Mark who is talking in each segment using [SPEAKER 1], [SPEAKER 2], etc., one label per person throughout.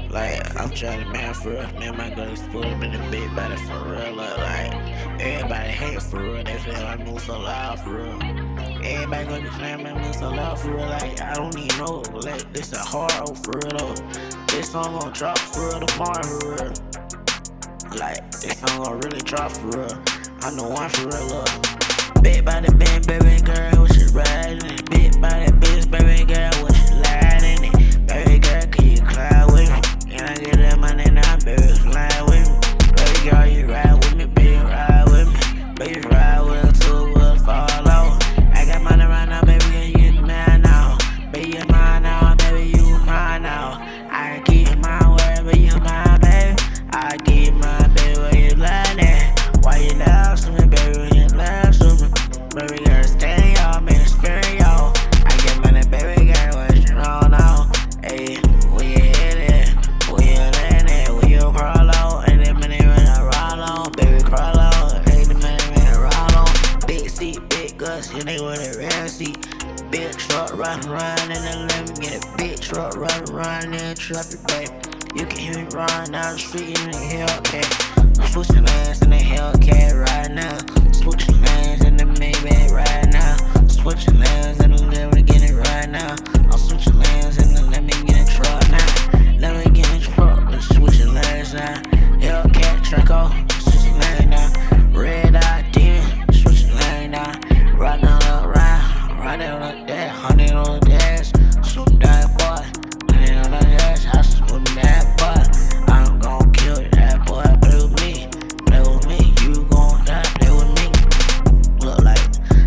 [SPEAKER 1] Like, I'm trying to man for real. Man, my girl is put up in the big body for real. Like, everybody hate for real. They feel I move so loud for real. Everybody gonna be saying man move so loud for real. Like, I don't even know. Like, this a hard for real though. This song gonna drop for real tomorrow for real. Like, this song gonna really drop for real. I'm the one for real, look. Big body band, baby girl, what you riding it? Big body bitch, baby girl, what you lying in it? Baby girl, can you cry with me? Can I get that money now, baby, fly with me? Baby girl, you ride with me, baby, ride with me. Baby, ride with her till we'll fall off. I got money right now, baby, can you mine now? Baby, you mine now, baby, you mine now. I keep my word, but you mine, baby. I keep my baby, where you lying at? Why you love to me, baby, when you love to me? Baby girl, stay y'all, man, spare y'all. I get money, baby girl, what you on now? Hey, where you headed? Where you landing? Where you crawl on? And the money when I roll on, baby, crawl on. Hey, the money when I roll on. Big seat, big guts, you nigga with a real seat. Big truck running, in the limit, get a big truck running in the traffic, baby. You can hear me run down the street in the Hellcat. I'm switching lanes in the Hellcat right now. Switching lanes in the Maybach right now. Switching lanes in the Limit, get it right now. I'm switching lanes in the Let me get a truck now. Let me get a truck, I'm switching lanes now. Hellcat Traco, switching lane now. Red Eye Demon, switching lane now. Right down the right down the dash, 100 on the dash. Shoot that boy, 100 on the dash. I swim that boy. I'm gon' kill that boy. Play with me, you gon' die. Play with me. Look like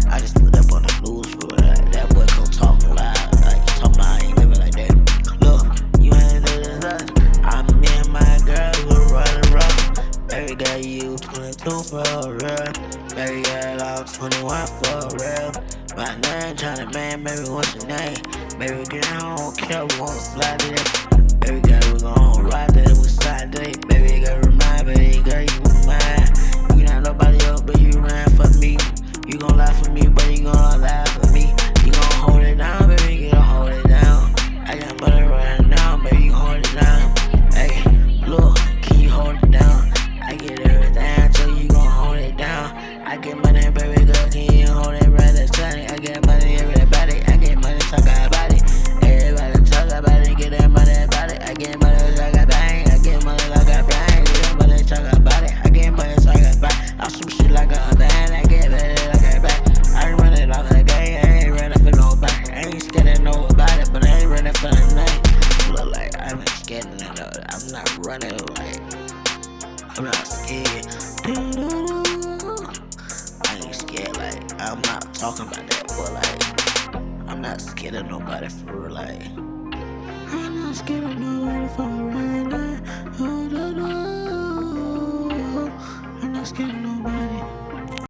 [SPEAKER 1] I just put up on the news for that boy come talk loud. Like talking about I ain't living like that. Look, you ain't living like that. I'm me and my girl, we running rough. Baby girl, you 22 for real. Baby girl, I'm 21 for real. My name Johnny Man, baby, what's your name? Baby girl, I don't care, we gon' slide it. Baby girl, we gon' ride it, we slide it. Baby girl, remind, baby girl, you mine. You not nobody else, but you ran for me. You gon' lie for me, but you gon' lie for me. You gon' hold it down, baby, you gon' hold it down. I got money right now, baby, you hold it down. Hey, look, can you hold it down? I get everything, so you gon' hold it down. I get money, baby girl, can you hold it right there? I get money, everybody. I get money, talk about it. Everybody talk about it, get that money about it. I get money, talk about it. I get money, like a bang. Get that money, talk about it. I get money, talk about it. I some shit like a band. I get money, like a bang. I ain't running like a gang. I ain't running for nobody. I ain't scared to know about it, but I ain't running for the night. Look like I ain't scared of it. I'm not running like I'm not scared. I ain't scared, like, I'm not talking about that, but like, I'm not scared of nobody for real, like, I'm not scared of nobody for right now.